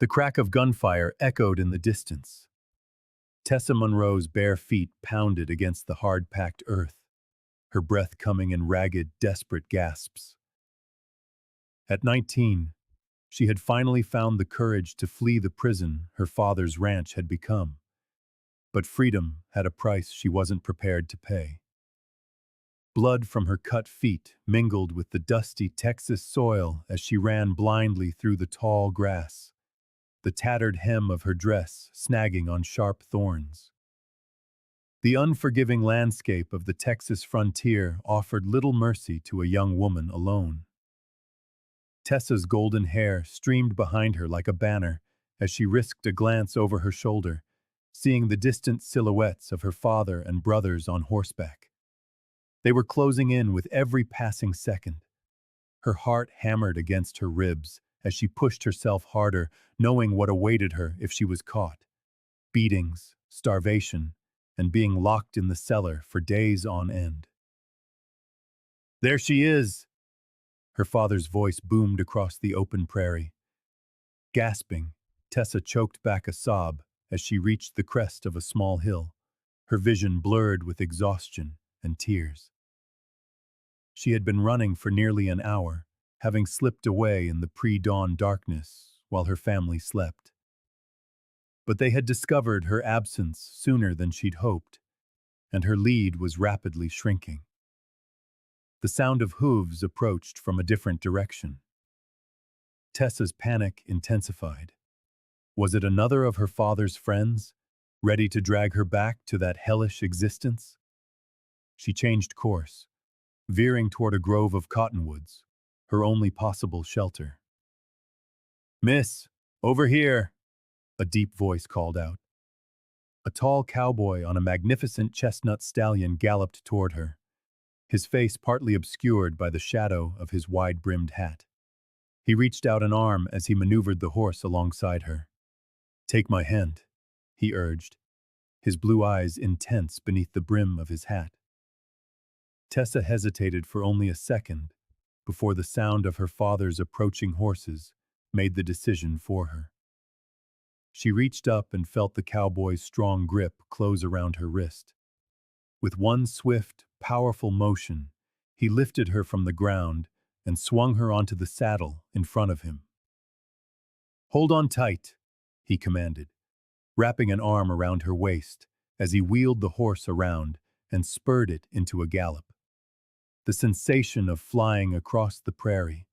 The crack of gunfire echoed in the distance. Tessa Monroe's bare feet pounded against the hard-packed earth, her breath coming in ragged, desperate gasps. At 19, she had finally found the courage to flee the prison her father's ranch had become. But freedom had a price she wasn't prepared to pay. Blood from her cut feet mingled with the dusty Texas soil as she ran blindly through the tall grass, the tattered hem of her dress snagging on sharp thorns. The unforgiving landscape of the Texas frontier offered little mercy to a young woman alone. Tessa's golden hair streamed behind her like a banner as she risked a glance over her shoulder, seeing the distant silhouettes of her father and brothers on horseback. They were closing in with every passing second. Her heart hammered against her ribs as she pushed herself harder, knowing what awaited her if she was caught. Beatings, starvation, and being locked in the cellar for days on end. "There she is!" Her father's voice boomed across the open prairie. Gasping, Tessa choked back a sob as she reached the crest of a small hill, her vision blurred with exhaustion and tears. She had been running for nearly an hour, having slipped away in the pre-dawn darkness while her family slept. But they had discovered her absence sooner than she'd hoped, and her lead was rapidly shrinking. The sound of hooves approached from a different direction. Tessa's panic intensified. Was it another of her father's friends, ready to drag her back to that hellish existence? She changed course, veering toward a grove of cottonwoods, her only possible shelter. "Miss, over here!" a deep voice called out. A tall cowboy on a magnificent chestnut stallion galloped toward her, his face partly obscured by the shadow of his wide-brimmed hat. He reached out an arm as he maneuvered the horse alongside her. "Take my hand," he urged, his blue eyes intense beneath the brim of his hat. Tessa hesitated for only a second before the sound of her father's approaching horses made the decision for her. She reached up and felt the cowboy's strong grip close around her wrist. With one swift, powerful motion, he lifted her from the ground and swung her onto the saddle in front of him. "Hold on tight," he commanded, wrapping an arm around her waist as he wheeled the horse around and spurred it into a gallop. The sensation of flying across the prairie,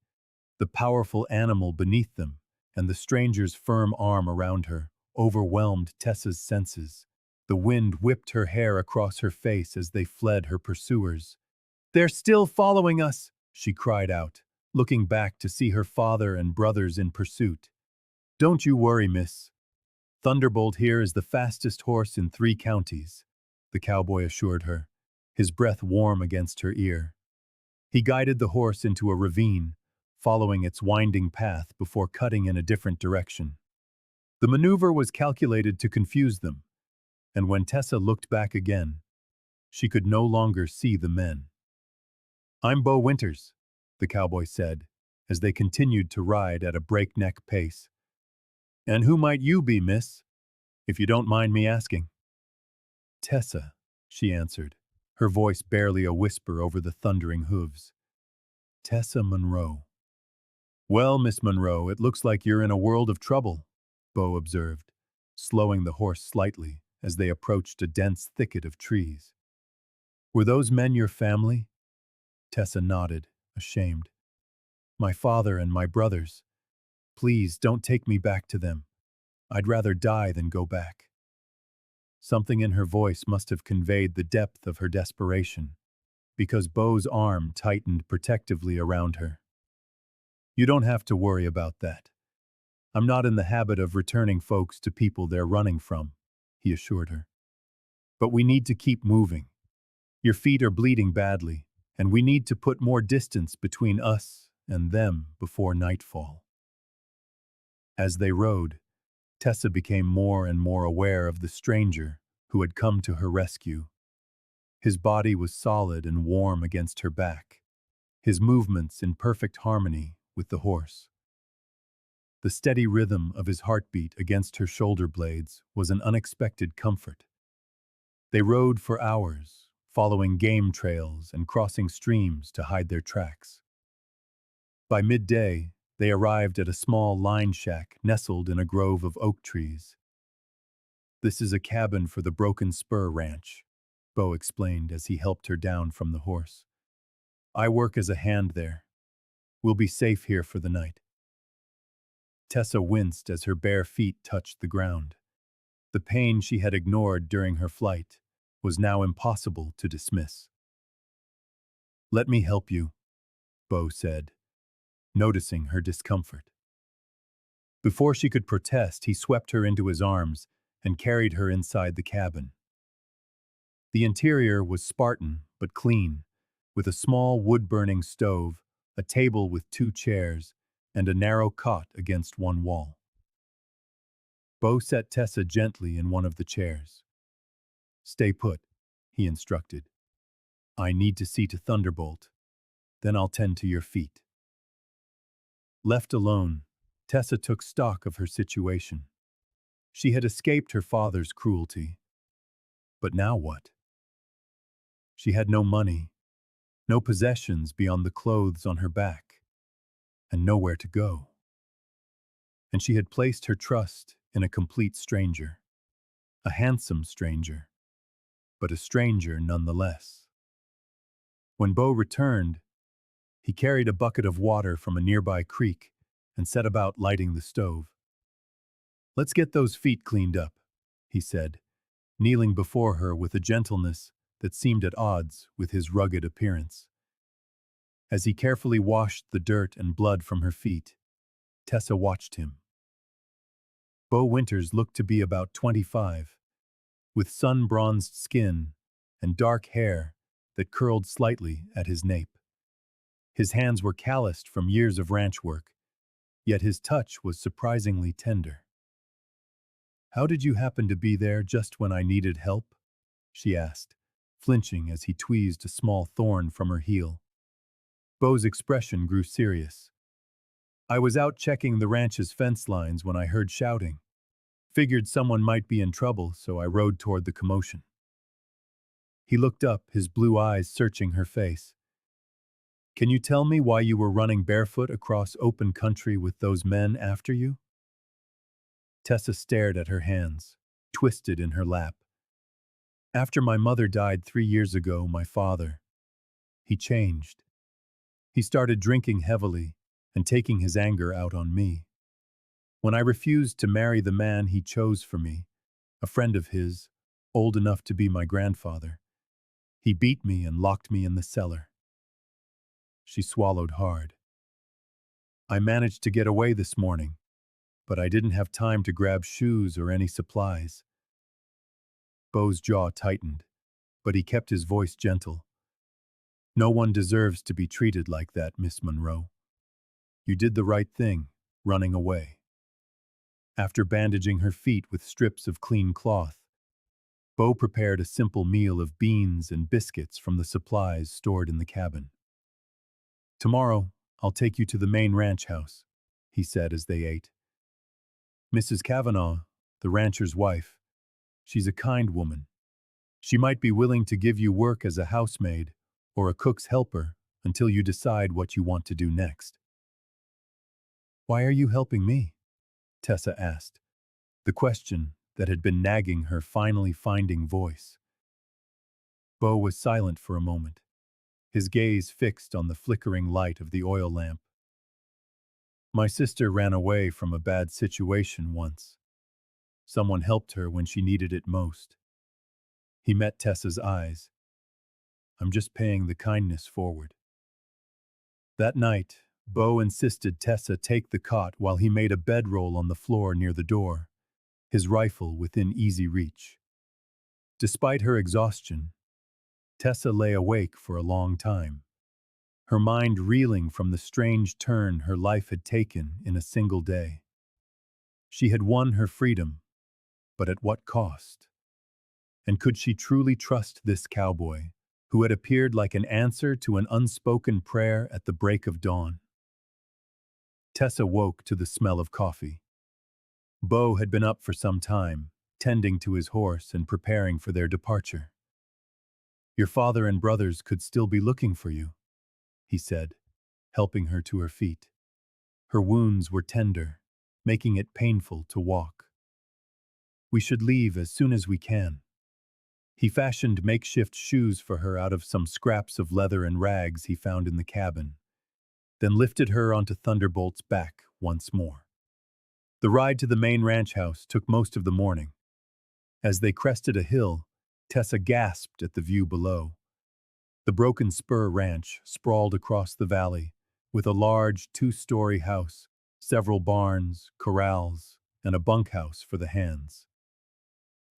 the powerful animal beneath them, and the stranger's firm arm around her overwhelmed Tessa's senses. The wind whipped her hair across her face as they fled her pursuers. "They're still following us!" she cried out, looking back to see her father and brothers in pursuit. "Don't you worry, miss. Thunderbolt here is the fastest horse in 3 counties," the cowboy assured her, his breath warm against her ear. He guided the horse into a ravine, following its winding path before cutting in a different direction. The maneuver was calculated to confuse them, and when Tessa looked back again, she could no longer see the men. "I'm Bo Winters," the cowboy said, as they continued to ride at a breakneck pace. "And who might you be, miss, if you don't mind me asking?" "Tessa," she answered, her voice barely a whisper over the thundering hooves. "Tessa Monroe." "Well, Miss Monroe, it looks like you're in a world of trouble," Bo observed, slowing the horse slightly as they approached a dense thicket of trees. "Were those men your family?" Tessa nodded, ashamed. "My father and my brothers. Please don't take me back to them. I'd rather die than go back." Something in her voice must have conveyed the depth of her desperation, because Bo's arm tightened protectively around her. "You don't have to worry about that. I'm not in the habit of returning folks to people they're running from," he assured her. "But we need to keep moving. Your feet are bleeding badly, and we need to put more distance between us and them before nightfall." As they rode, Tessa became more and more aware of the stranger who had come to her rescue. His body was solid and warm against her back, his movements in perfect harmony with the horse. The steady rhythm of his heartbeat against her shoulder blades was an unexpected comfort. They rode for hours, following game trails and crossing streams to hide their tracks. By midday, they arrived at a small line shack nestled in a grove of oak trees. "This is a cabin for the Broken Spur Ranch," Bo explained as he helped her down from the horse. "I work as a hand there. We'll be safe here for the night." Tessa winced as her bare feet touched the ground. The pain she had ignored during her flight was now impossible to dismiss. "Let me help you," Bo said, noticing her discomfort. Before she could protest, he swept her into his arms and carried her inside the cabin. The interior was Spartan but clean, with a small wood-burning stove, a table with 2 chairs, and a narrow cot against one wall. Bo set Tessa gently in one of the chairs. "Stay put," he instructed. "I need to see to Thunderbolt. Then I'll tend to your feet." Left alone, Tessa took stock of her situation. She had escaped her father's cruelty. But now what? She had no money, no possessions beyond the clothes on her back, and nowhere to go. And she had placed her trust in a complete stranger. A handsome stranger, but a stranger nonetheless. When Bo returned, he carried a bucket of water from a nearby creek and set about lighting the stove. "Let's get those feet cleaned up," he said, kneeling before her with a gentleness that seemed at odds with his rugged appearance. As he carefully washed the dirt and blood from her feet, Tessa watched him. Bo Winters looked to be about 25, with sun-bronzed skin and dark hair that curled slightly at his nape. His hands were calloused from years of ranch work, yet his touch was surprisingly tender. "How did you happen to be there just when I needed help?" she asked, flinching as he tweezed a small thorn from her heel. Bo's expression grew serious. "I was out checking the ranch's fence lines when I heard shouting. Figured someone might be in trouble, so I rode toward the commotion." He looked up, his blue eyes searching her face. "Can you tell me why you were running barefoot across open country with those men after you?" Tessa stared at her hands, twisted in her lap. "After my mother died 3 years ago, my father, he changed. He started drinking heavily and taking his anger out on me. When I refused to marry the man he chose for me, a friend of his, old enough to be my grandfather, he beat me and locked me in the cellar." She swallowed hard. "I managed to get away this morning, but I didn't have time to grab shoes or any supplies." Bo's jaw tightened, but he kept his voice gentle. "No one deserves to be treated like that, Miss Monroe. You did the right thing, running away." After bandaging her feet with strips of clean cloth, Bo prepared a simple meal of beans and biscuits from the supplies stored in the cabin. "Tomorrow, I'll take you to the main ranch house," he said as they ate. "Mrs. Kavanaugh, the rancher's wife, she's a kind woman. She might be willing to give you work as a housemaid or a cook's helper until you decide what you want to do next." "Why are you helping me?" Tessa asked, the question that had been nagging her finally finding voice. Bo was silent for a moment, his gaze fixed on the flickering light of the oil lamp. "My sister ran away from a bad situation once. Someone helped her when she needed it most." He met Tessa's eyes. "I'm just paying the kindness forward." That night, Bo insisted Tessa take the cot while he made a bedroll on the floor near the door, his rifle within easy reach. Despite her exhaustion, Tessa lay awake for a long time, her mind reeling from the strange turn her life had taken in a single day. She had won her freedom, but at what cost? And could she truly trust this cowboy, who had appeared like an answer to an unspoken prayer at the break of dawn? Tessa woke to the smell of coffee. Bo had been up for some time, tending to his horse and preparing for their departure. "Your father and brothers could still be looking for you," he said, helping her to her feet. Her wounds were tender, making it painful to walk. "We should leave as soon as we can." He fashioned makeshift shoes for her out of some scraps of leather and rags he found in the cabin, then lifted her onto Thunderbolt's back once more. The ride to the main ranch house took most of the morning. As they crested a hill, Tessa gasped at the view below. The Broken Spur Ranch sprawled across the valley, with a large two-story house, several barns, corrals, and a bunkhouse for the hands.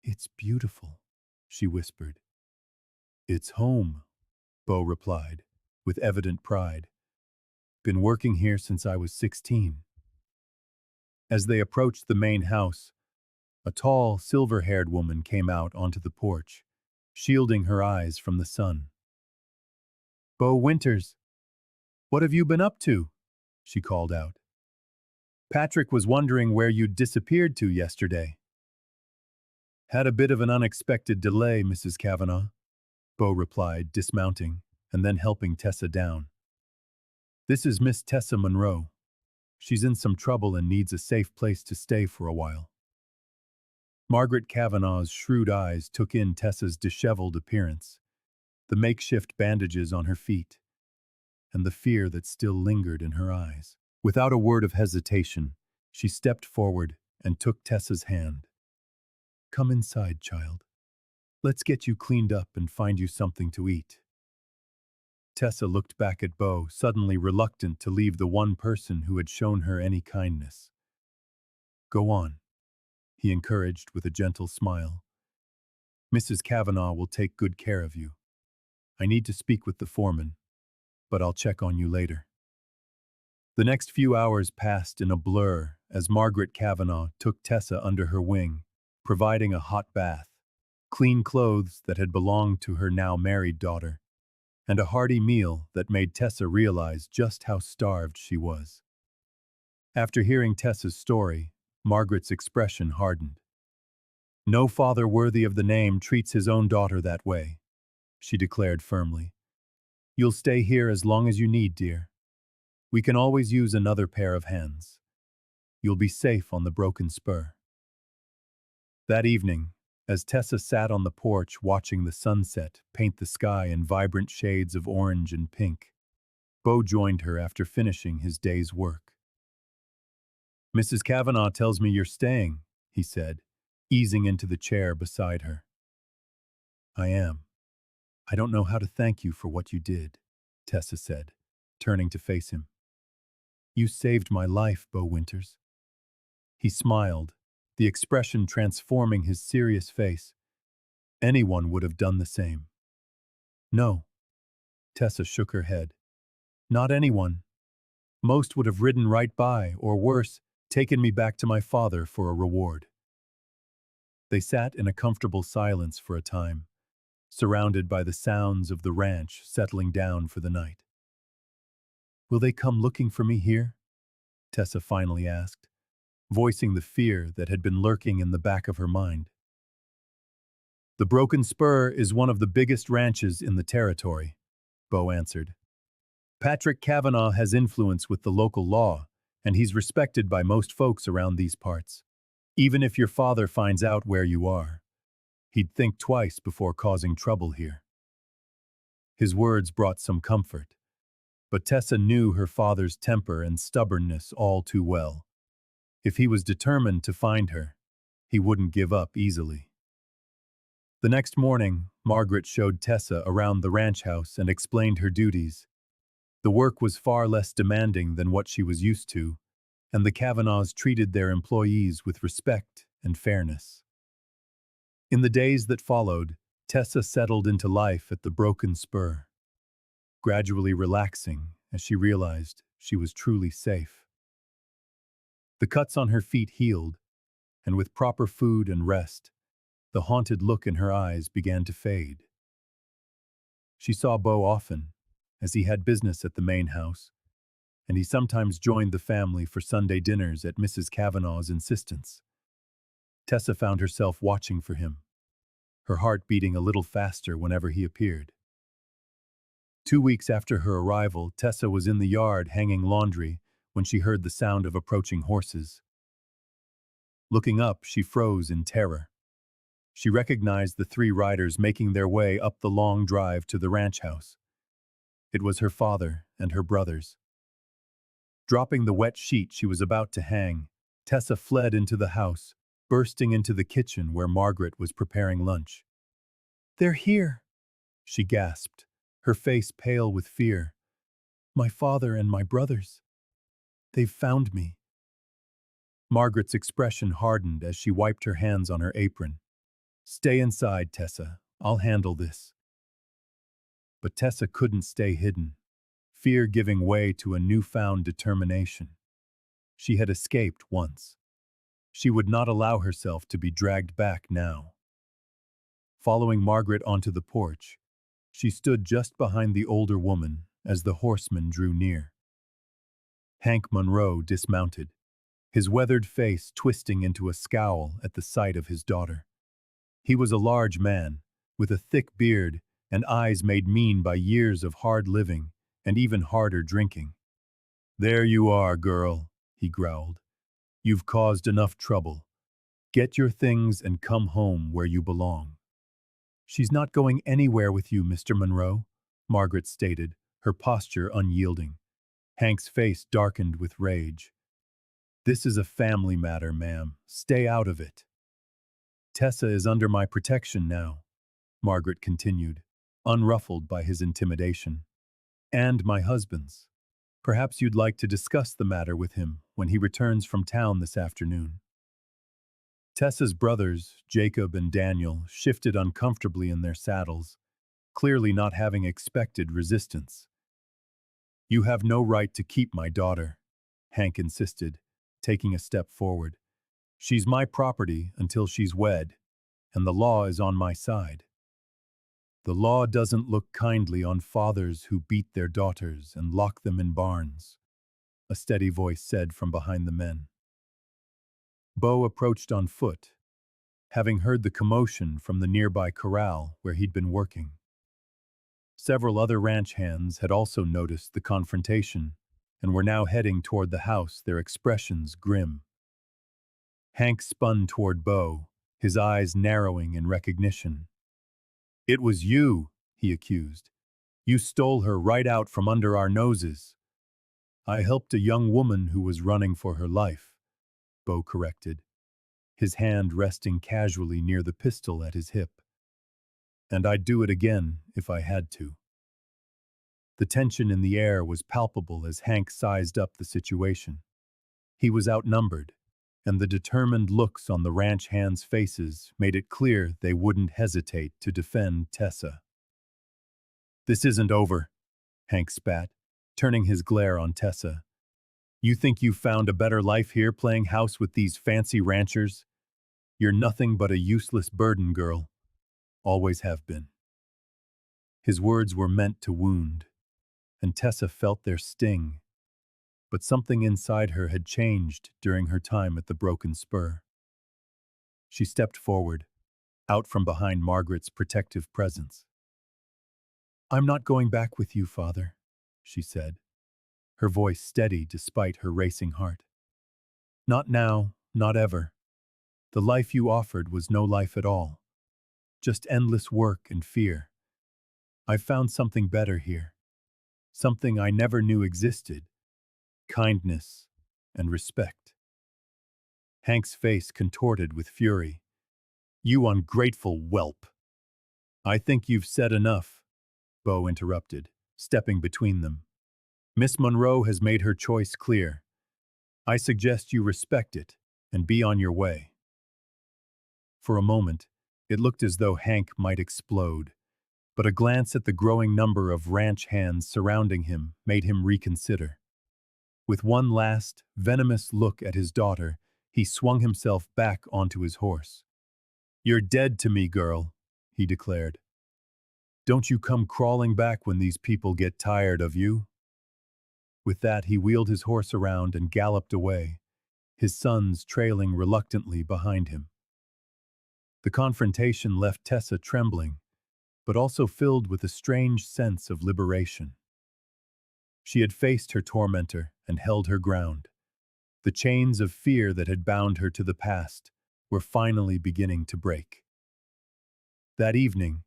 "It's beautiful," she whispered. "It's home," Bo replied, with evident pride. "Been working here since I was 16. As they approached the main house, a tall, silver-haired woman came out onto the porch, shielding her eyes from the sun. "Bo Winters, what have you been up to?" she called out. "Patrick was wondering where you'd disappeared to yesterday." "Had a bit of an unexpected delay, Mrs. Kavanaugh," Bo replied, dismounting, and then helping Tessa down. "This is Miss Tessa Monroe. She's in some trouble and needs a safe place to stay for a while." Margaret Kavanaugh's shrewd eyes took in Tessa's disheveled appearance, the makeshift bandages on her feet, and the fear that still lingered in her eyes. Without a word of hesitation, she stepped forward and took Tessa's hand. "Come inside, child. Let's get you cleaned up and find you something to eat." Tessa looked back at Bo, suddenly reluctant to leave the one person who had shown her any kindness. "Go on," he encouraged with a gentle smile. "Mrs. Kavanaugh will take good care of you. I need to speak with the foreman, but I'll check on you later." The next few hours passed in a blur as Margaret Kavanaugh took Tessa under her wing, providing a hot bath, clean clothes that had belonged to her now married daughter, and a hearty meal that made Tessa realize just how starved she was. After hearing Tessa's story, Margaret's expression hardened. "No father worthy of the name treats his own daughter that way," she declared firmly. "You'll stay here as long as you need, dear. We can always use another pair of hands. You'll be safe on the Broken Spur." That evening, as Tessa sat on the porch watching the sunset paint the sky in vibrant shades of orange and pink, Bo joined her after finishing his day's work. "Mrs. Kavanaugh tells me you're staying," he said, easing into the chair beside her. "I am. I don't know how to thank you for what you did," Tessa said, turning to face him. "You saved my life, Bo Winters." He smiled, the expression transforming his serious face. "Anyone would have done the same." "No." Tessa shook her head. "Not anyone. Most would have ridden right by, or worse, taken me back to my father for a reward." They sat in a comfortable silence for a time, surrounded by the sounds of the ranch settling down for the night. "Will they come looking for me here?" Tessa finally asked, voicing the fear that had been lurking in the back of her mind. "The Broken Spur is one of the biggest ranches in the territory," Bo answered. "Patrick Kavanaugh has influence with the local law, and he's respected by most folks around these parts. Even if your father finds out where you are, he'd think twice before causing trouble here." His words brought some comfort, but Tessa knew her father's temper and stubbornness all too well. If he was determined to find her, he wouldn't give up easily. The next morning, Margaret showed Tessa around the ranch house and explained her duties. The work was far less demanding than what she was used to, and the Kavanaughs treated their employees with respect and fairness. In the days that followed, Tessa settled into life at the Broken Spur, gradually relaxing as she realized she was truly safe. The cuts on her feet healed, and with proper food and rest, the haunted look in her eyes began to fade. She saw Bo often, as he had business at the main house, and he sometimes joined the family for Sunday dinners at Mrs. Kavanaugh's insistence. Tessa found herself watching for him, her heart beating a little faster whenever he appeared. 2 weeks after her arrival, Tessa was in the yard hanging laundry when she heard the sound of approaching horses. Looking up, she froze in terror. She recognized the three riders making their way up the long drive to the ranch house. It was her father and her brothers. Dropping the wet sheet she was about to hang, Tessa fled into the house, bursting into the kitchen where Margaret was preparing lunch. "They're here," she gasped, her face pale with fear. "My father and my brothers. They've found me." Margaret's expression hardened as she wiped her hands on her apron. "Stay inside, Tessa. I'll handle this." But Tessa couldn't stay hidden, fear giving way to a newfound determination. She had escaped once. She would not allow herself to be dragged back now. Following Margaret onto the porch, she stood just behind the older woman as the horsemen drew near. Hank Monroe dismounted, his weathered face twisting into a scowl at the sight of his daughter. He was a large man, with a thick beard and eyes made mean by years of hard living and even harder drinking. "There you are, girl," he growled. "You've caused enough trouble. Get your things and come home where you belong." "She's not going anywhere with you, Mr. Monroe," Margaret stated, her posture unyielding. Hank's face darkened with rage. "This is a family matter, ma'am. Stay out of it." "Tessa is under my protection now," Margaret continued, unruffled by his intimidation. "And my husband's. Perhaps you'd like to discuss the matter with him when he returns from town this afternoon." Tessa's brothers, Jacob and Daniel, shifted uncomfortably in their saddles, clearly not having expected resistance. "You have no right to keep my daughter," Hank insisted, taking a step forward. "She's my property until she's wed, and the law is on my side." "The law doesn't look kindly on fathers who beat their daughters and lock them in barns," a steady voice said from behind the men. Bo approached on foot, having heard the commotion from the nearby corral where he'd been working. Several other ranch hands had also noticed the confrontation and were now heading toward the house, their expressions grim. Hank spun toward Bo, his eyes narrowing in recognition. "It was you," he accused. "You stole her right out from under our noses." "I helped a young woman who was running for her life," Bo corrected, his hand resting casually near the pistol at his hip. "And I'd do it again if I had to." The tension in the air was palpable as Hank sized up the situation. He was outnumbered, and the determined looks on the ranch hands' faces made it clear they wouldn't hesitate to defend Tessa. "This isn't over," Hank spat, turning his glare on Tessa. "You think you've found a better life here playing house with these fancy ranchers? You're nothing but a useless burden, girl. Always have been." His words were meant to wound, and Tessa felt their sting. But something inside her had changed during her time at the Broken Spur. She stepped forward, out from behind Margaret's protective presence. "I'm not going back with you, Father," she said, her voice steady despite her racing heart. "Not now, not ever. The life you offered was no life at all. Just endless work and fear. I've found something better here. Something I never knew existed. Kindness and respect." Hank's face contorted with fury. "You ungrateful whelp." "I think you've said enough," Bo interrupted, stepping between them. "Miss Monroe has made her choice clear. I suggest you respect it and be on your way." For a moment, it looked as though Hank might explode, but a glance at the growing number of ranch hands surrounding him made him reconsider. With one last, venomous look at his daughter, he swung himself back onto his horse. "You're dead to me, girl," he declared. "Don't you come crawling back when these people get tired of you." With that, he wheeled his horse around and galloped away, his sons trailing reluctantly behind him. The confrontation left Tessa trembling, but also filled with a strange sense of liberation. She had faced her tormentor and held her ground. The chains of fear that had bound her to the past were finally beginning to break. That evening,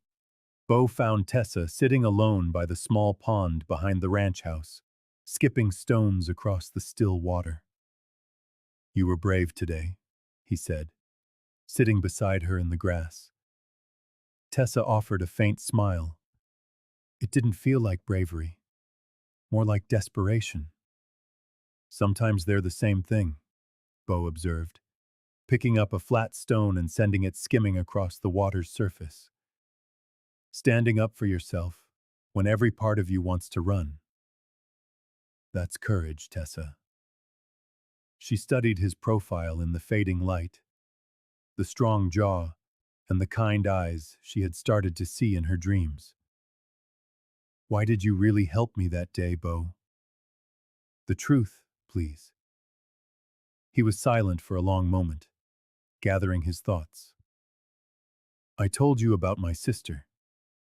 Bo found Tessa sitting alone by the small pond behind the ranch house, skipping stones across the still water. "You were brave today," he said, sitting beside her in the grass. Tessa offered a faint smile. It didn't feel like bravery, more like desperation. "Sometimes they're the same thing," Bo observed, picking up a flat stone and sending it skimming across the water's surface. "Standing up for yourself when every part of you wants to run. That's courage, Tessa." She studied his profile in the fading light, the strong jaw and the kind eyes she had started to see in her dreams. "Why did you really help me that day, Bo? The truth, please." He was silent for a long moment, gathering his thoughts. "I told you about my sister,"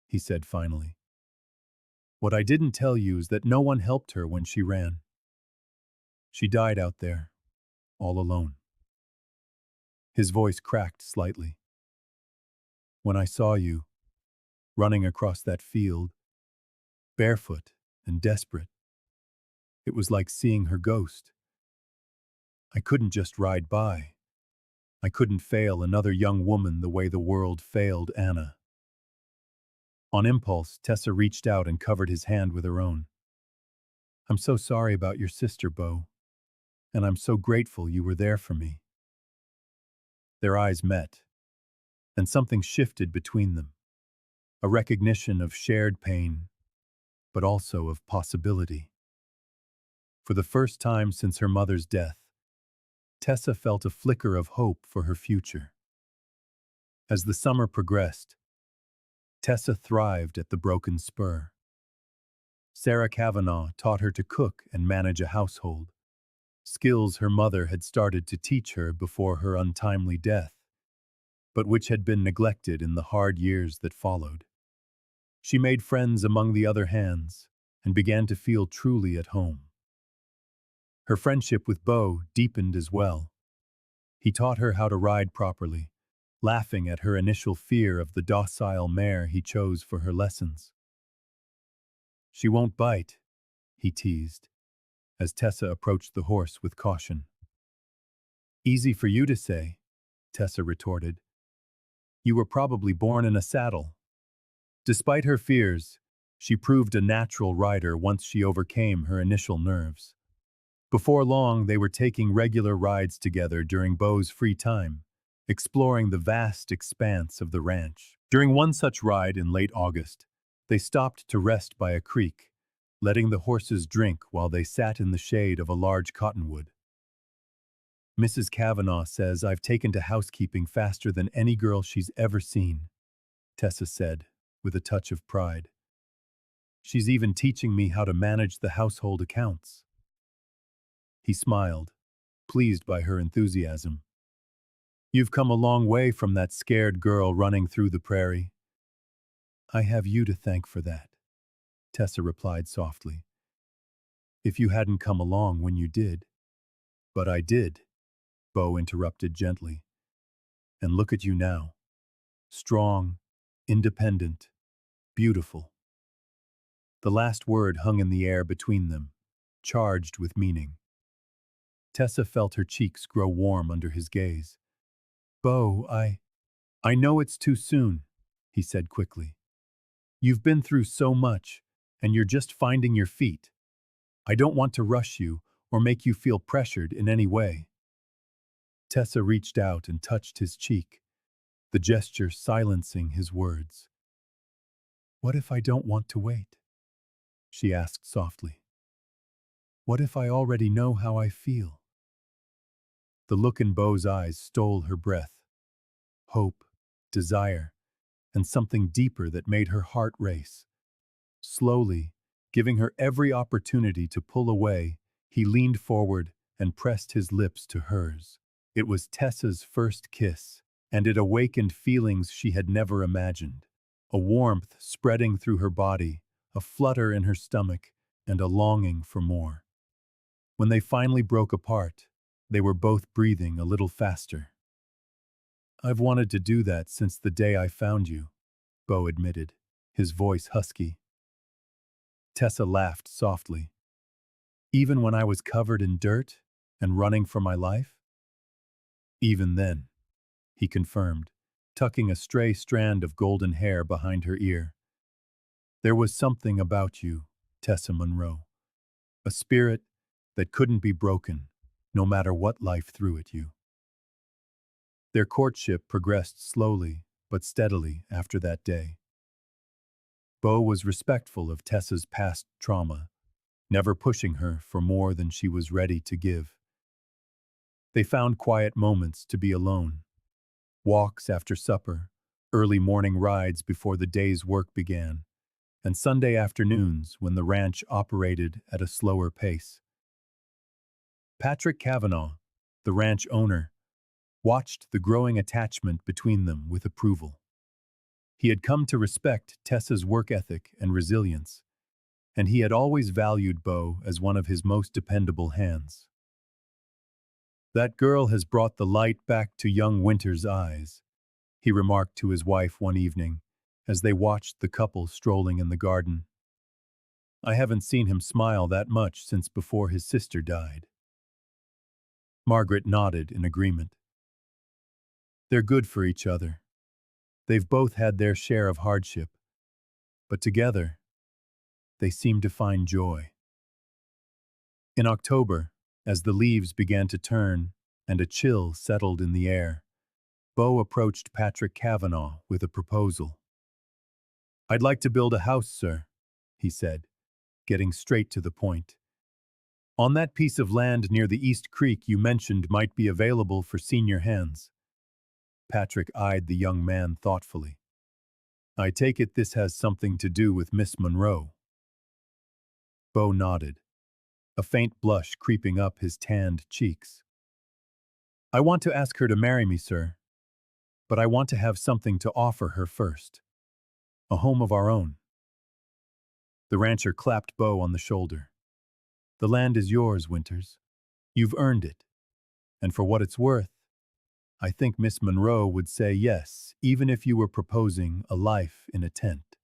he said finally. "What I didn't tell you is that no one helped her when she ran. She died out there, all alone." His voice cracked slightly. "When I saw you, running across that field, barefoot and desperate, it was like seeing her ghost. I couldn't just ride by. I couldn't fail another young woman the way the world failed Anna." On impulse, Tessa reached out and covered his hand with her own. "I'm so sorry about your sister, Bo, and I'm so grateful you were there for me." Their eyes met, and something shifted between them, a recognition of shared pain, but also of possibility. For the first time since her mother's death, Tessa felt a flicker of hope for her future. As the summer progressed, Tessa thrived at the Broken Spur. Sarah Kavanaugh taught her to cook and manage a household, skills her mother had started to teach her before her untimely death, but which had been neglected in the hard years that followed. She made friends among the other hands and began to feel truly at home. Her friendship with Bo deepened as well. He taught her how to ride properly, laughing at her initial fear of the docile mare he chose for her lessons. "She won't bite," he teased, as Tessa approached the horse with caution. "Easy for you to say," Tessa retorted. "You were probably born in a saddle." Despite her fears, she proved a natural rider once she overcame her initial nerves. Before long, they were taking regular rides together during Bo's free time, exploring the vast expanse of the ranch. During one such ride in late August, they stopped to rest by a creek, letting the horses drink while they sat in the shade of a large cottonwood. "Mrs. Kavanaugh says I've taken to housekeeping faster than any girl she's ever seen," Tessa said, with a touch of pride. "She's even teaching me how to manage the household accounts." He smiled, pleased by her enthusiasm. "You've come a long way from that scared girl running through the prairie." "I have you to thank for that," Tessa replied softly. "If you hadn't come along when you did." "But I did," Bo interrupted gently. "And look at you now. Strong, independent, beautiful." The last word hung in the air between them, charged with meaning. Tessa felt her cheeks grow warm under his gaze. "Bo, I know it's too soon," he said quickly. "You've been through so much, and you're just finding your feet. I don't want to rush you or make you feel pressured in any way." Tessa reached out and touched his cheek, the gesture silencing his words. "What if I don't want to wait?" she asked softly. "What if I already know how I feel?" The look in Bo's eyes stole her breath. Hope, desire, and something deeper that made her heart race. Slowly, Giving her every opportunity to pull away, he leaned forward and pressed his lips to hers. It was Tessa's first kiss, and it awakened feelings she had never imagined. A warmth spreading through her body, a flutter in her stomach, and a longing for more. When they finally broke apart, they were both breathing a little faster. "I've wanted to do that since the day I found you," Beau admitted, his voice husky. Tessa laughed softly. "Even when I was covered in dirt and running for my life?" "Even then," he confirmed, tucking a stray strand of golden hair behind her ear. "There was something about you, Tessa Monroe, a spirit that couldn't be broken, no matter what life threw at you." Their courtship progressed slowly but steadily after that day. Beau was respectful of Tessa's past trauma, never pushing her for more than she was ready to give. They found quiet moments to be alone, walks after supper, early morning rides before the day's work began, and Sunday afternoons when the ranch operated at a slower pace. Patrick Cavanaugh, the ranch owner, watched the growing attachment between them with approval. He had come to respect Tessa's work ethic and resilience, and he had always valued Beau as one of his most dependable hands. "That girl has brought the light back to young Winter's eyes," he remarked to his wife one evening, as they watched the couple strolling in the garden. "I haven't seen him smile that much since before his sister died." Margaret nodded in agreement. "They're good for each other. They've both had their share of hardship, but together, they seem to find joy." In October, as the leaves began to turn and a chill settled in the air, Beau approached Patrick Cavanaugh with a proposal. "I'd like to build a house, sir," he said, getting straight to the point. "On that piece of land near the East Creek you mentioned might be available for senior hands." Patrick eyed the young man thoughtfully. "I take it this has something to do with Miss Monroe." Beau nodded, a faint blush creeping up his tanned cheeks. "I want to ask her to marry me, sir, but I want to have something to offer her first. A home of our own." The rancher clapped Beau on the shoulder. "The land is yours, Winters. You've earned it. And for what it's worth, I think Miss Monroe would say yes, even if you were proposing a life in a tent."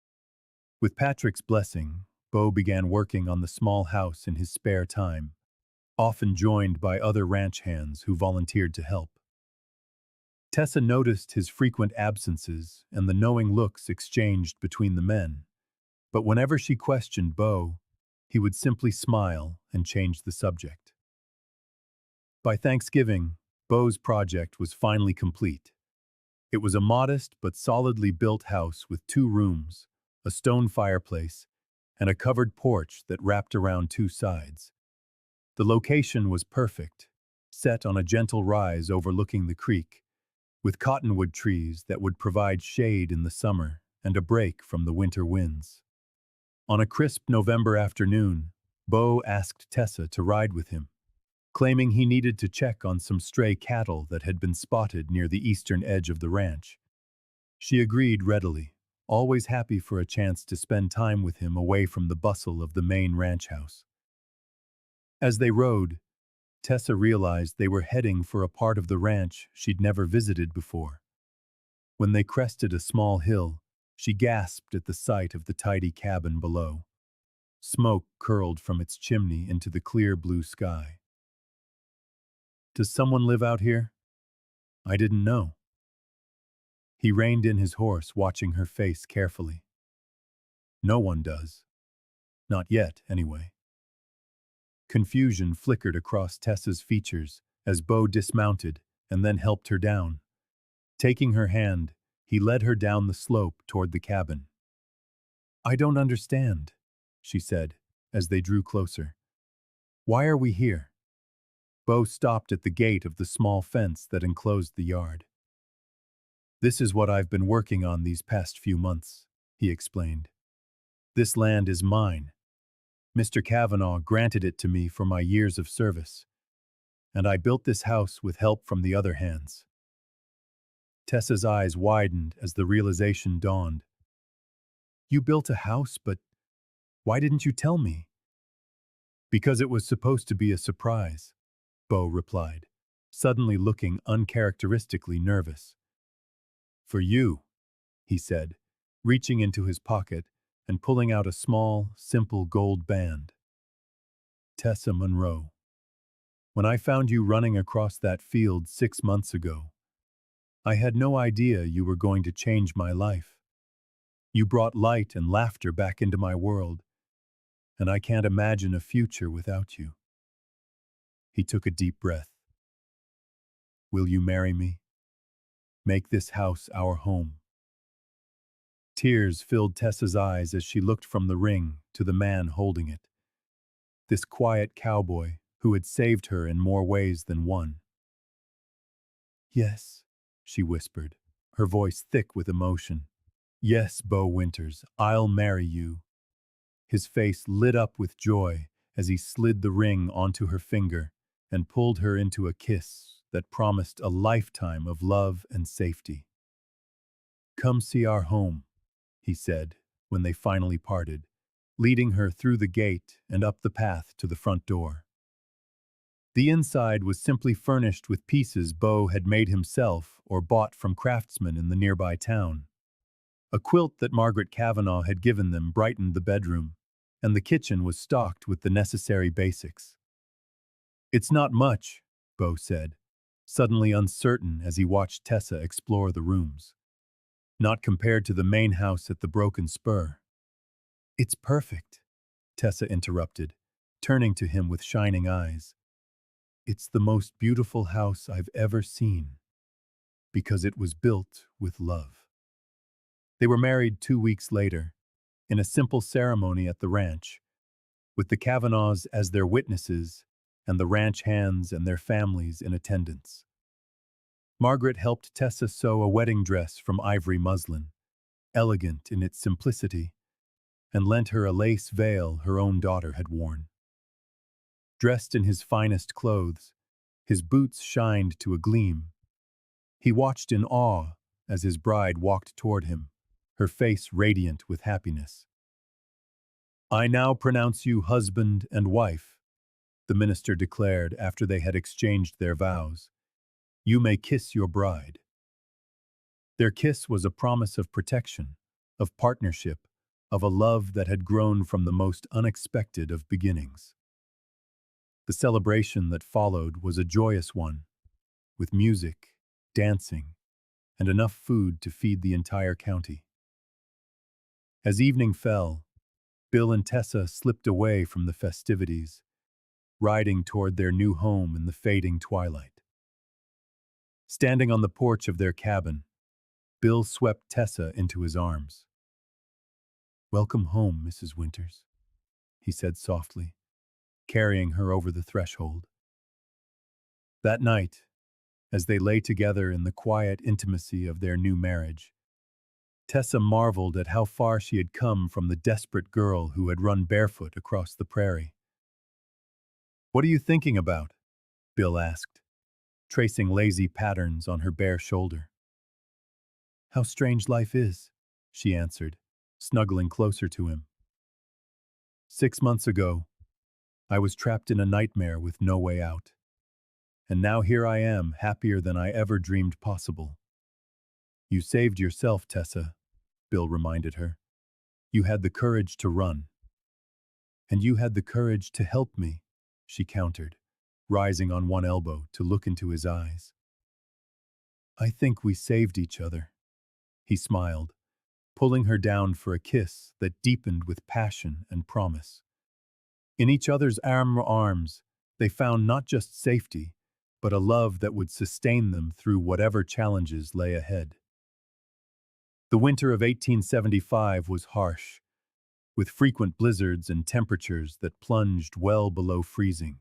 With Patrick's blessing, Beau began working on the small house in his spare time, often joined by other ranch hands who volunteered to help. Tessa noticed his frequent absences and the knowing looks exchanged between the men, but whenever she questioned Beau, he would simply smile and change the subject. By Thanksgiving, Beau's project was finally complete. It was a modest but solidly built house with 2 rooms, a stone fireplace, and a covered porch that wrapped around 2 sides. The location was perfect, set on a gentle rise overlooking the creek, with cottonwood trees that would provide shade in the summer and a break from the winter winds. On a crisp November afternoon, Beau asked Tessa to ride with him, claiming he needed to check on some stray cattle that had been spotted near the eastern edge of the ranch. She agreed readily, always happy for a chance to spend time with him away from the bustle of the main ranch house. As they rode, Tessa realized they were heading for a part of the ranch she'd never visited before. When they crested a small hill, she gasped at the sight of the tidy cabin below. Smoke curled from its chimney into the clear blue sky. "Does someone live out here? I didn't know." He reined in his horse, watching her face carefully. "No one does. Not yet, anyway." Confusion flickered across Tessa's features as Beau dismounted and then helped her down. Taking her hand, he led her down the slope toward the cabin. "I don't understand," she said, as they drew closer. "Why are we here?" Beau stopped at the gate of the small fence that enclosed the yard. "This is what I've been working on these past few months," he explained. "This land is mine, Mr. Kavanaugh granted it to me for my years of service, and I built this house with help from the other hands. Tessa's eyes widened as the realization dawned. You built a house, but why didn't you tell me? Because it was supposed to be a surprise, Beau replied, suddenly looking uncharacteristically nervous. For you, he said, reaching into his pocket and pulling out a small, simple gold band. Tessa Monroe. When I found you running across that field 6 months ago, I had no idea you were going to change my life. You brought light and laughter back into my world, and I can't imagine a future without you. He took a deep breath. Will you marry me? Make this house our home. Tears filled Tessa's eyes as she looked from the ring to the man holding it. This quiet cowboy who had saved her in more ways than one. Yes, she whispered, her voice thick with emotion. Yes, Beau Winters, I'll marry you. His face lit up with joy as he slid the ring onto her finger and pulled her into a kiss that promised a lifetime of love and safety. Come see our home, he said when they finally parted, leading her through the gate and up the path to the front door. The inside was simply furnished with pieces Beau had made himself or bought from craftsmen in the nearby town. A quilt that Margaret Kavanaugh had given them brightened the bedroom, and the kitchen was stocked with the necessary basics. It's not much, Beau said, suddenly uncertain as he watched Tessa explore the rooms. Not compared to the main house at the Broken Spur. It's perfect, Tessa interrupted, turning to him with shining eyes. It's the most beautiful house I've ever seen, because it was built with love. They were married 2 weeks later, in a simple ceremony at the ranch, with the Kavanaughs as their witnesses and the ranch hands and their families in attendance. Margaret helped Tessa sew a wedding dress from ivory muslin, elegant in its simplicity, and lent her a lace veil her own daughter had worn. Dressed in his finest clothes, his boots shined to a gleam. He watched in awe as his bride walked toward him, her face radiant with happiness. I now pronounce you husband and wife, the minister declared after they had exchanged their vows. You may kiss your bride. Their kiss was a promise of protection, of partnership, of a love that had grown from the most unexpected of beginnings. The celebration that followed was a joyous one, with music, dancing, and enough food to feed the entire county. As evening fell, Bill and Tessa slipped away from the festivities, riding toward their new home in the fading twilight. Standing on the porch of their cabin, Bill swept Tessa into his arms. Welcome home, Mrs. Winters, he said softly, carrying her over the threshold. That night, as they lay together in the quiet intimacy of their new marriage, Tessa marveled at how far she had come from the desperate girl who had run barefoot across the prairie. What are you thinking about? Bill asked, tracing lazy patterns on her bare shoulder. How strange life is, she answered, snuggling closer to him. 6 months ago, I was trapped in a nightmare with no way out. And now here I am, happier than I ever dreamed possible. You saved yourself, Tessa, Bill reminded her. You had the courage to run. And you had the courage to help me, she countered, rising on one elbow to look into his eyes. I think we saved each other, he smiled, pulling her down for a kiss that deepened with passion and promise. In each other's arms, they found not just safety, but a love that would sustain them through whatever challenges lay ahead. The winter of 1875 was harsh, with frequent blizzards and temperatures that plunged well below freezing.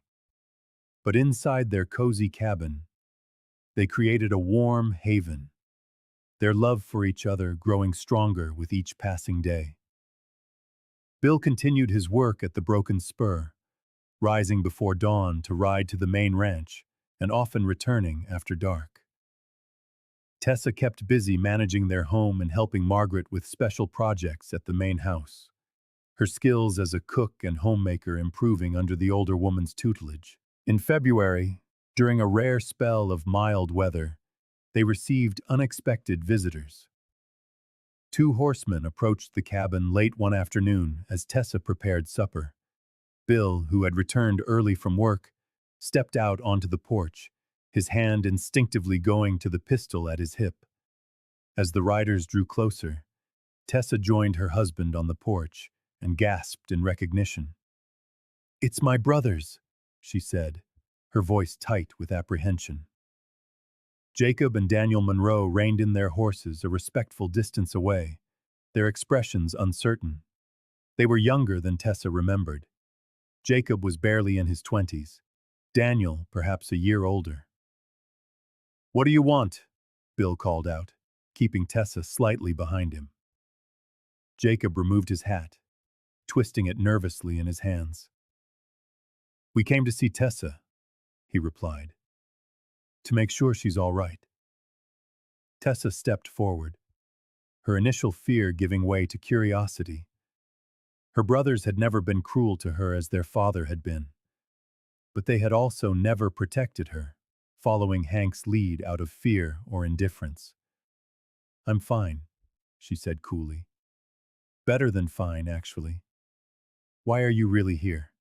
But inside their cozy cabin, they created a warm haven, their love for each other growing stronger with each passing day. Bill continued his work at the broken spur, rising before dawn to ride to the main ranch, and often returning after dark. Tessa kept busy managing their home and helping Margaret with special projects at the main house, her skills as a cook and homemaker improving under the older woman's tutelage. In February, during a rare spell of mild weather, they received unexpected visitors. Two horsemen approached the cabin late one afternoon as Tessa prepared supper. Bill, who had returned early from work, stepped out onto the porch, his hand instinctively going to the pistol at his hip. As the riders drew closer, Tessa joined her husband on the porch and gasped in recognition. "It's my brothers," she said, her voice tight with apprehension. Jacob and Daniel Monroe reined in their horses a respectful distance away, their expressions uncertain. They were younger than Tessa remembered. Jacob was barely in his 20s, Daniel perhaps a year older. "What do you want?" Bill called out, keeping Tessa slightly behind him. Jacob removed his hat, twisting it nervously in his hands. "We came to see Tessa," he replied, "to make sure she's all right." Tessa stepped forward, her initial fear giving way to curiosity. Her brothers had never been cruel to her as their father had been, but they had also never protected her, following Hank's lead out of fear or indifference. "I'm fine," she said coolly. "Better than fine, actually. Why are you really here?"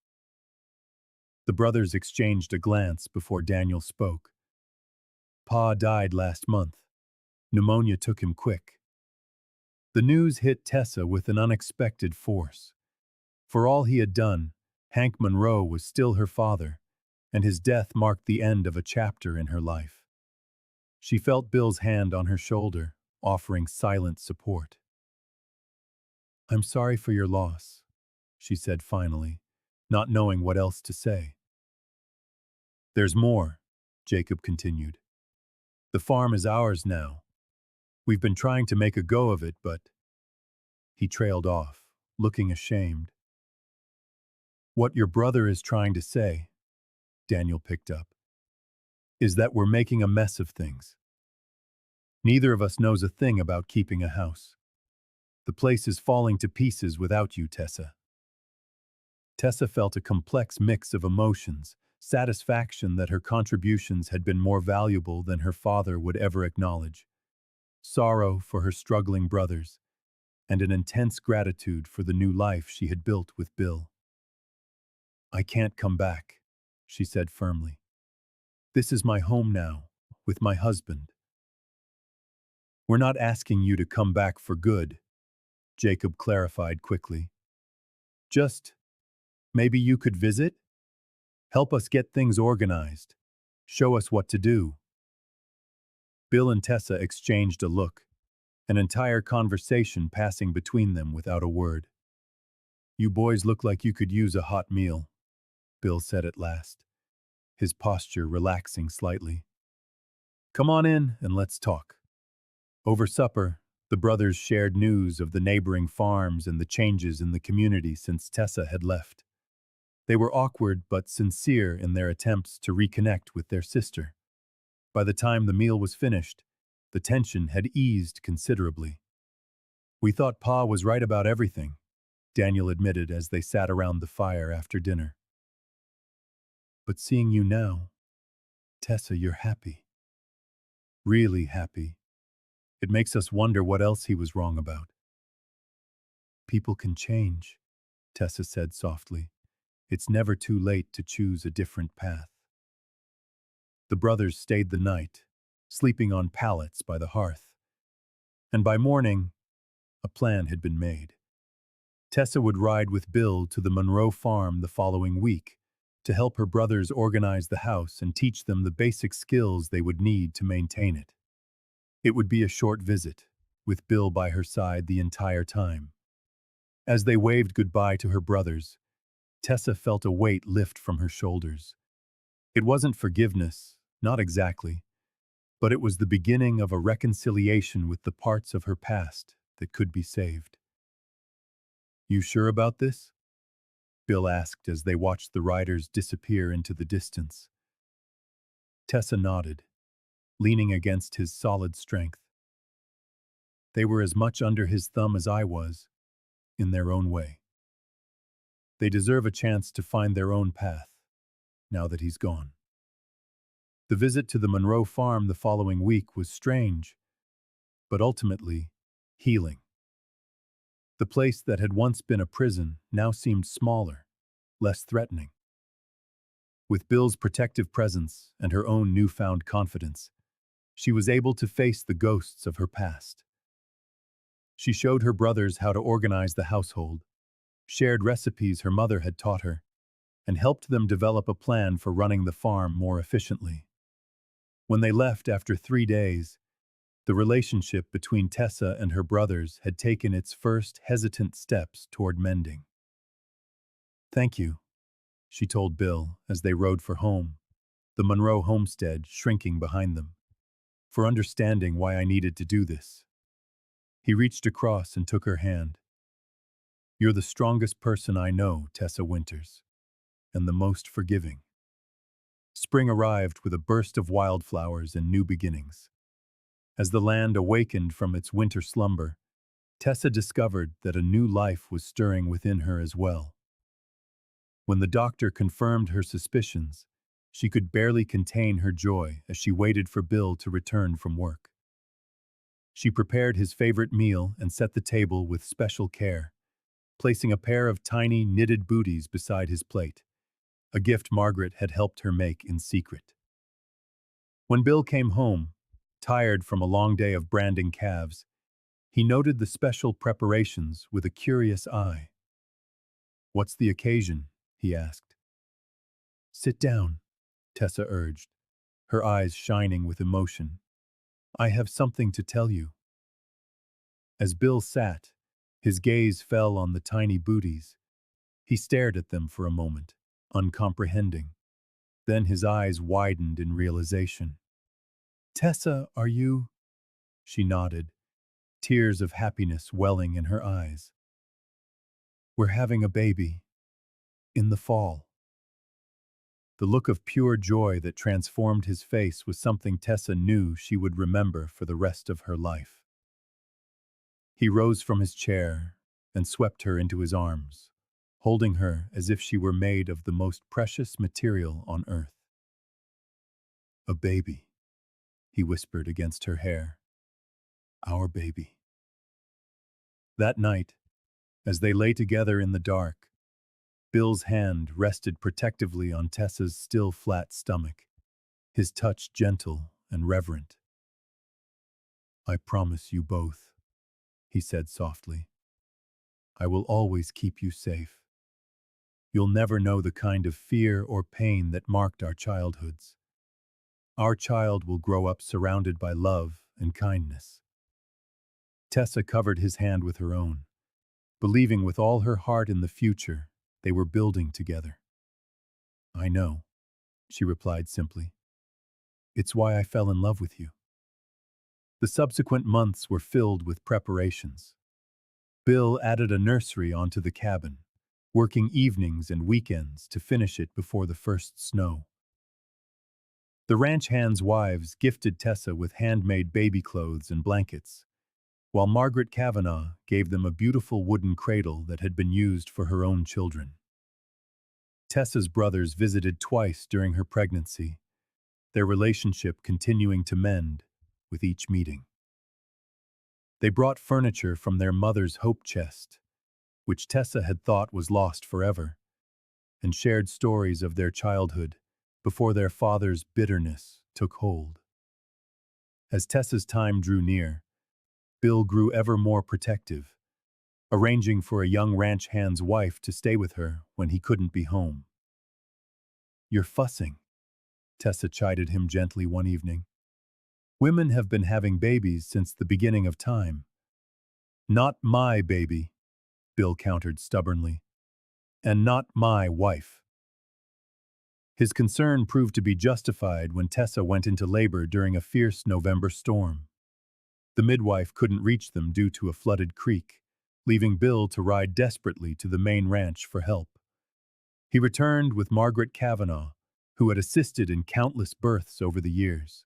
The brothers exchanged a glance before Daniel spoke. "Pa died last month. Pneumonia took him quick." The news hit Tessa with an unexpected force. For all he had done, Hank Monroe was still her father, and his death marked the end of a chapter in her life. She felt Bill's hand on her shoulder, offering silent support. "I'm sorry for your loss," she said finally, not knowing what else to say. "There's more," Jacob continued. "The farm is ours now. We've been trying to make a go of it, but—" He trailed off, looking ashamed. "What your brother is trying to say," Daniel picked up, "is that we're making a mess of things. Neither of us knows a thing about keeping a house. The place is falling to pieces without you, Tessa." Tessa felt a complex mix of emotions, satisfaction that her contributions had been more valuable than her father would ever acknowledge, sorrow for her struggling brothers, and an intense gratitude for the new life she had built with Bill. "I can't come back," she said firmly. "This is my home now, with my husband." "We're not asking you to come back for good," Jacob clarified quickly. "Just, maybe you could visit? Help us get things organized. Show us what to do." Bill and Tessa exchanged a look, an entire conversation passing between them without a word. "You boys look like you could use a hot meal," Bill said at last, his posture relaxing slightly. "Come on in and let's talk." Over supper, the brothers shared news of the neighboring farms and the changes in the community since Tessa had left. They were awkward but sincere in their attempts to reconnect with their sister. By the time the meal was finished, the tension had eased considerably. "We thought Pa was right about everything," Daniel admitted as they sat around the fire after dinner. "But seeing you now, Tessa, you're happy. Really happy. It makes us wonder what else he was wrong about." "People can change," Tessa said softly. "It's never too late to choose a different path." The brothers stayed the night, sleeping on pallets by the hearth. And by morning, a plan had been made. Tessa would ride with Bill to the Monroe farm the following week to help her brothers organize the house and teach them the basic skills they would need to maintain it. It would be a short visit, with Bill by her side the entire time. As they waved goodbye to her brothers, Tessa felt a weight lift from her shoulders. It wasn't forgiveness, not exactly, but it was the beginning of a reconciliation with the parts of her past that could be saved. You sure about this? Bill asked as they watched the riders disappear into the distance. Tessa nodded, leaning against his solid strength. They were as much under his thumb as I was, in their own way. They deserve a chance to find their own path, now that he's gone. The visit to the Monroe farm the following week was strange, but ultimately healing. The place that had once been a prison now seemed smaller, less threatening. With Bill's protective presence and her own newfound confidence, she was able to face the ghosts of her past. She showed her brothers how to organize the household, shared recipes her mother had taught her, and helped them develop a plan for running the farm more efficiently. When they left after 3 days, the relationship between Tessa and her brothers had taken its first hesitant steps toward mending. "Thank you," she told Bill as they rode for home, the Monroe homestead shrinking behind them, "for understanding why I needed to do this." He reached across and took her hand. "You're the strongest person I know, Tessa Winters, and the most forgiving." Spring arrived with a burst of wildflowers and new beginnings. As the land awakened from its winter slumber, Tessa discovered that a new life was stirring within her as well. When the doctor confirmed her suspicions, she could barely contain her joy as she waited for Bill to return from work. She prepared his favorite meal and set the table with special care, placing a pair of tiny knitted booties beside his plate, a gift Margaret had helped her make in secret. When Bill came home, tired from a long day of branding calves, he noted the special preparations with a curious eye. "What's the occasion?" he asked. "Sit down," Tessa urged, her eyes shining with emotion. "I have something to tell you." As Bill sat, his gaze fell on the tiny booties. He stared at them for a moment, uncomprehending. Then his eyes widened in realization. "Tessa, are you—" She nodded, tears of happiness welling in her eyes. "We're having a baby. In the fall." The look of pure joy that transformed his face was something Tessa knew she would remember for the rest of her life. He rose from his chair and swept her into his arms, holding her as if she were made of the most precious material on earth. "A baby," he whispered against her hair. "Our baby." That night, as they lay together in the dark, Bill's hand rested protectively on Tessa's still flat stomach, his touch gentle and reverent. "I promise you both," he said softly. "I will always keep you safe. You'll never know the kind of fear or pain that marked our childhoods. Our child will grow up surrounded by love and kindness." Tessa covered his hand with her own, believing with all her heart in the future they were building together. "I know," she replied simply. "It's why I fell in love with you." The subsequent months were filled with preparations. Bill added a nursery onto the cabin, working evenings and weekends to finish it before the first snow. The ranch hands' wives gifted Tessa with handmade baby clothes and blankets, while Margaret Kavanaugh gave them a beautiful wooden cradle that had been used for her own children. Tessa's brothers visited twice during her pregnancy, their relationship continuing to mend with each meeting. They brought furniture from their mother's hope chest, which Tessa had thought was lost forever, and shared stories of their childhood before their father's bitterness took hold. As Tessa's time drew near, Bill grew ever more protective, arranging for a young ranch hand's wife to stay with her when he couldn't be home. "You're fussing," Tessa chided him gently one evening. "Women have been having babies since the beginning of time." "Not my baby," Bill countered stubbornly. "And not my wife." His concern proved to be justified when Tessa went into labor during a fierce November storm. The midwife couldn't reach them due to a flooded creek, leaving Bill to ride desperately to the main ranch for help. He returned with Margaret Cavanaugh, who had assisted in countless births over the years.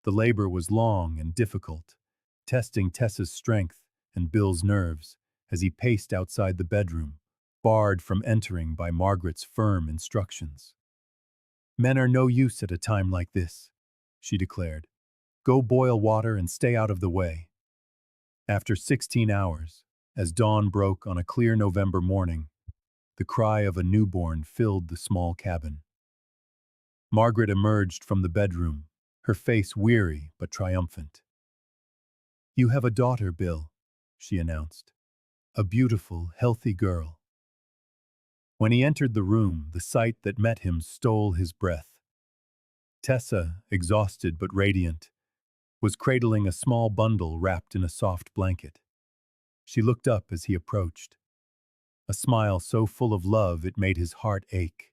The labor was long and difficult, testing Tessa's strength and Bill's nerves as he paced outside the bedroom, barred from entering by Margaret's firm instructions. "Men are no use at a time like this," she declared. "Go boil water and stay out of the way." After 16 hours, as dawn broke on a clear November morning, the cry of a newborn filled the small cabin. Margaret emerged from the bedroom, her face weary but triumphant. "You have a daughter, Bill," she announced. "A beautiful, healthy girl." When he entered the room, the sight that met him stole his breath. Tessa, exhausted but radiant, was cradling a small bundle wrapped in a soft blanket. She looked up as he approached, a smile so full of love it made his heart ache.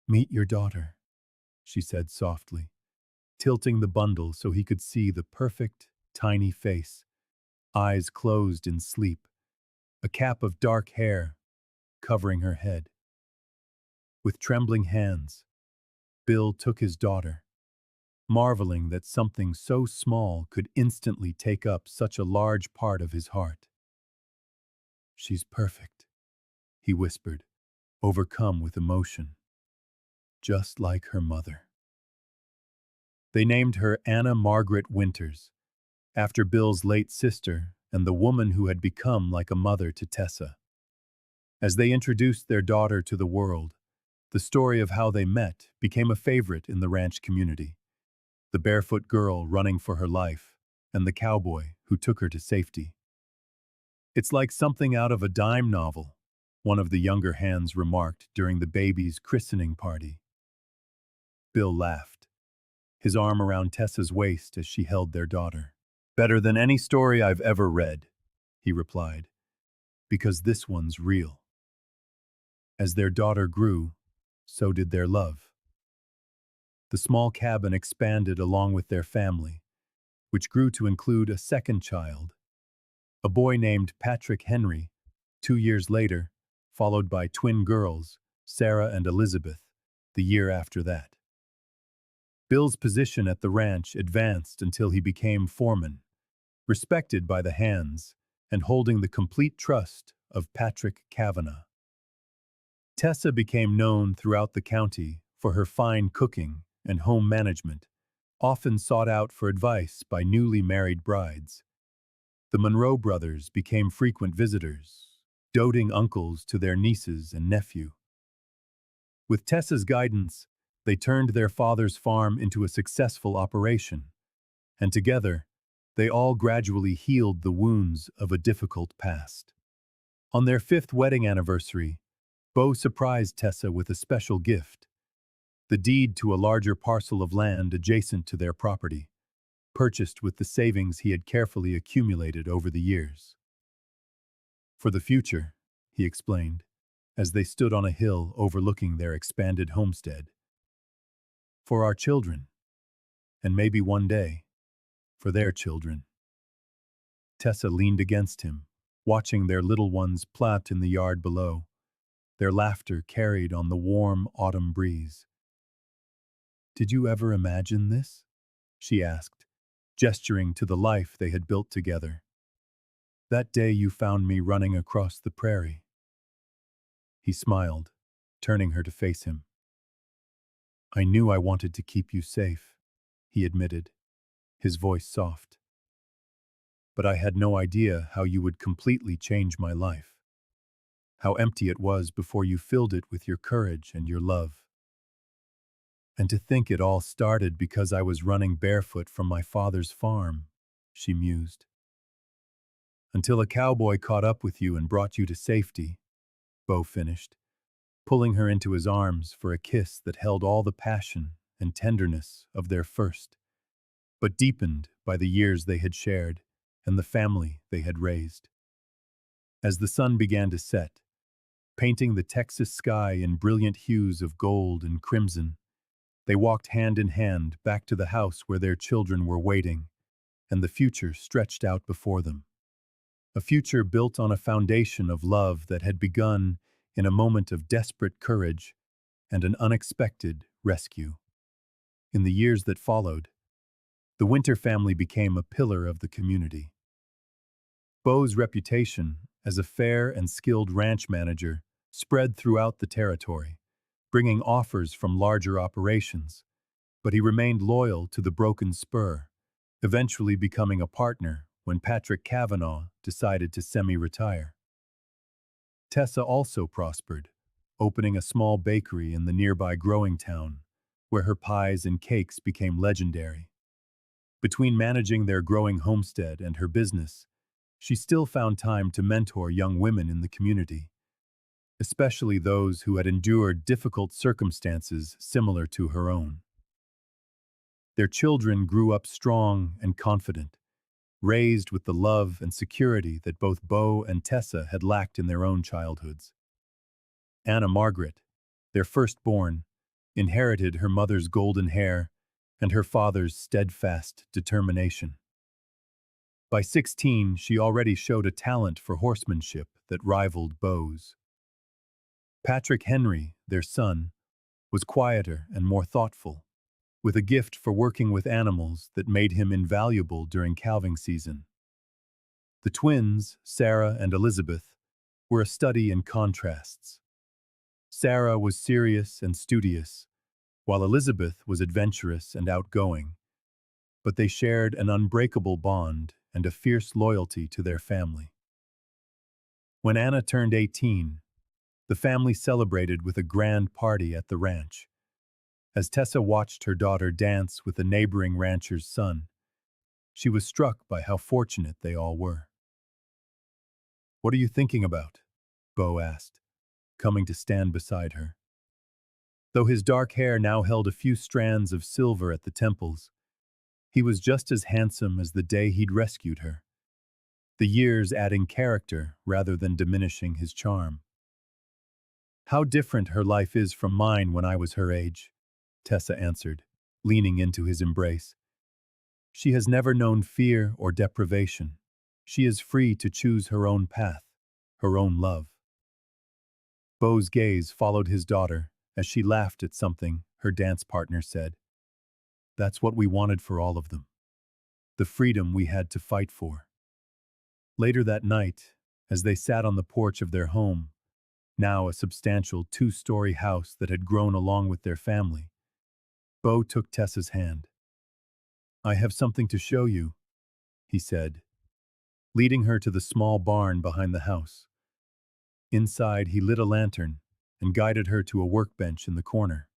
"Meet your daughter," she said softly, tilting the bundle so he could see the perfect, tiny face, eyes closed in sleep, a cap of dark hair covering her head. With trembling hands, Bill took his daughter, marveling that something so small could instantly take up such a large part of his heart. "She's perfect," he whispered, overcome with emotion. "Just like her mother." They named her Anna Margaret Winters, after Bill's late sister and the woman who had become like a mother to Tessa. As they introduced their daughter to the world, the story of how they met became a favorite in the ranch community. The barefoot girl running for her life, and the cowboy who took her to safety. "It's like something out of a dime novel," one of the younger hands remarked during the baby's christening party. Bill laughed, his arm around Tessa's waist as she held their daughter. "Better than any story I've ever read," he replied, "because this one's real." As their daughter grew, so did their love. The small cabin expanded along with their family, which grew to include a second child, a boy named Patrick Henry, 2 years later, followed by twin girls, Sarah and Elizabeth, the year after that. Bill's position at the ranch advanced until he became foreman, respected by the hands and holding the complete trust of Patrick Cavanaugh. Tessa became known throughout the county for her fine cooking and home management, often sought out for advice by newly married brides. The Monroe brothers became frequent visitors, doting uncles to their nieces and nephew. With Tessa's guidance, they turned their father's farm into a successful operation, and together, they all gradually healed the wounds of a difficult past. On their 5th wedding anniversary, Beau surprised Tessa with a special gift, the deed to a larger parcel of land adjacent to their property, purchased with the savings he had carefully accumulated over the years. "For the future," he explained, as they stood on a hill overlooking their expanded homestead. "For our children, and maybe one day, for their children." Tessa leaned against him, watching their little ones plot in the yard below, their laughter carried on the warm autumn breeze. "Did you ever imagine this?" she asked, gesturing to the life they had built together. "That day you found me running across the prairie." He smiled, turning her to face him. "I knew I wanted to keep you safe," he admitted, his voice soft. "But I had no idea how you would completely change my life. How empty it was before you filled it with your courage and your love. And to think it all started because I was running barefoot from my father's farm," she mused. "Until a cowboy caught up with you and brought you to safety," Beau finished, pulling her into his arms for a kiss that held all the passion and tenderness of their first, but deepened by the years they had shared and the family they had raised. As the sun began to set, painting the Texas sky in brilliant hues of gold and crimson, they walked hand in hand back to the house where their children were waiting, and the future stretched out before them. a future built on a foundation of love that had begun in a moment of desperate courage and an unexpected rescue. In the years that followed, the Winter family became a pillar of the community. Bo's reputation as a fair and skilled ranch manager spread throughout the territory, bringing offers from larger operations, but he remained loyal to the Broken Spur, eventually becoming a partner when Patrick Cavanaugh decided to semi-retire. Tessa also prospered, opening a small bakery in the nearby growing town, where her pies and cakes became legendary. Between managing their growing homestead and her business, she still found time to mentor young women in the community, especially those who had endured difficult circumstances similar to her own. Their children grew up strong and confident, raised with the love and security that both Bo and Tessa had lacked in their own childhoods. Anna Margaret, their firstborn, inherited her mother's golden hair and her father's steadfast determination. By 16, she already showed a talent for horsemanship that rivaled Bo's. Patrick Henry, their son, was quieter and more thoughtful, with a gift for working with animals that made him invaluable during calving season. The twins, Sarah and Elizabeth, were a study in contrasts. Sarah was serious and studious, while Elizabeth was adventurous and outgoing, but they shared an unbreakable bond and a fierce loyalty to their family. When Anna turned 18, the family celebrated with a grand party at the ranch. As Tessa watched her daughter dance with a neighboring rancher's son, she was struck by how fortunate they all were. "What are you thinking about?" Bo asked, coming to stand beside her. Though his dark hair now held a few strands of silver at the temples, he was just as handsome as the day he'd rescued her, the years adding character rather than diminishing his charm. "How different her life is from mine when I was her age," Tessa answered, leaning into his embrace. "She has never known fear or deprivation. She is free to choose her own path, her own love." Bo's gaze followed his daughter as she laughed at something her dance partner said. "That's what we wanted for all of them. The freedom we had to fight for." Later that night, as they sat on the porch of their home, now a substantial two-story house that had grown along with their family, Bo took Tessa's hand. "I have something to show you," he said, leading her to the small barn behind the house. Inside, he lit a lantern and guided her to a workbench in the corner.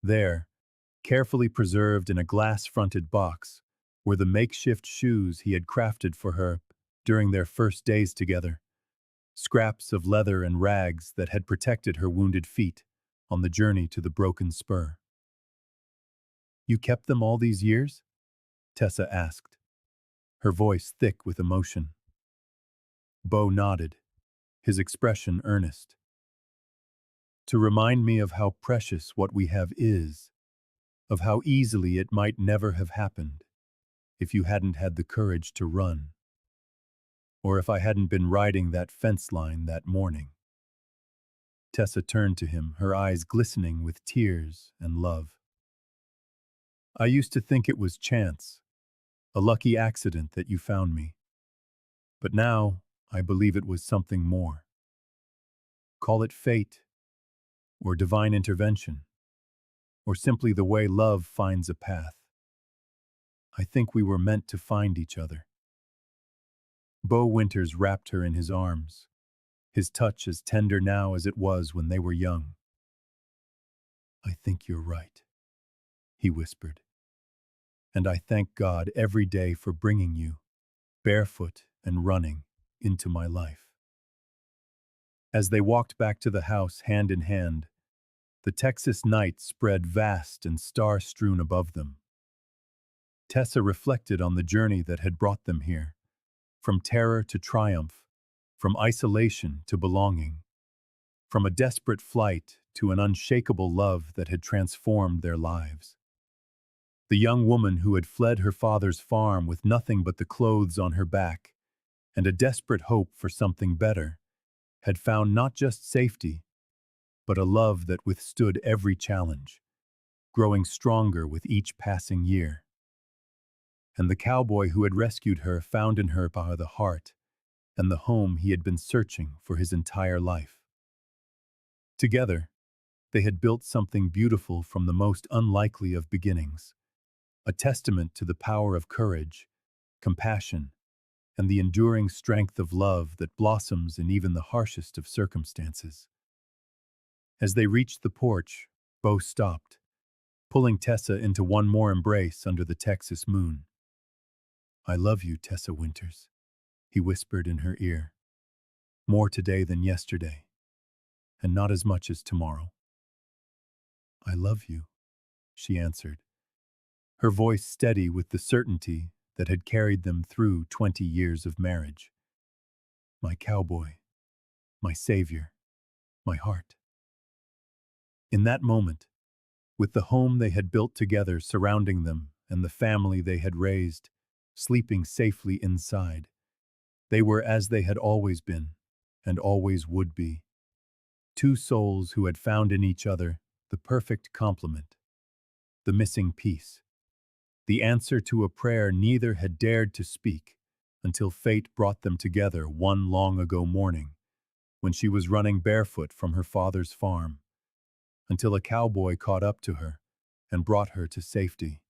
There, carefully preserved in a glass-fronted box, were the makeshift shoes he had crafted for her during their first days together, scraps of leather and rags that had protected her wounded feet on the journey to the Broken Spur. "You kept them all these years?" Tessa asked, her voice thick with emotion. Bo nodded, his expression earnest. "To remind me of how precious what we have is, of how easily it might never have happened if you hadn't had the courage to run, or if I hadn't been riding that fence line that morning." Tessa turned to him, her eyes glistening with tears and love. "I used to think it was chance, a lucky accident that you found me. But now I believe it was something more. Call it fate, or divine intervention, or simply the way love finds a path. I think we were meant to find each other." Bo Winters wrapped her in his arms, his touch as tender now as it was when they were young. "I think you're right," he whispered. "And I thank God every day for bringing you, barefoot and running, into my life." As they walked back to the house hand in hand, the Texas night spread vast and star-strewn above them. Tessa reflected on the journey that had brought them here, from terror to triumph, from isolation to belonging, from a desperate flight to an unshakable love that had transformed their lives. The young woman who had fled her father's farm with nothing but the clothes on her back and a desperate hope for something better, had found not just safety, but a love that withstood every challenge, growing stronger with each passing year. And the cowboy who had rescued her found in her the heart and the home he had been searching for his entire life. Together, they had built something beautiful from the most unlikely of beginnings, a testament to the power of courage, compassion, and the enduring strength of love that blossoms in even the harshest of circumstances. As they reached the porch, Bo stopped, pulling Tessa into one more embrace under the Texas moon. "I love you, Tessa Winters," he whispered in her ear. "More today than yesterday, and not as much as tomorrow." "I love you," she answered, her voice steady with the certainty that had carried them through 20 years of marriage. "My cowboy, my savior, my heart." In that moment, with the home they had built together surrounding them and the family they had raised, sleeping safely inside, they were as they had always been, and always would be. Two souls who had found in each other the perfect complement, the missing piece, the answer to a prayer neither had dared to speak until fate brought them together one long ago morning, when she was running barefoot from her father's farm, until a cowboy caught up to her and brought her to safety.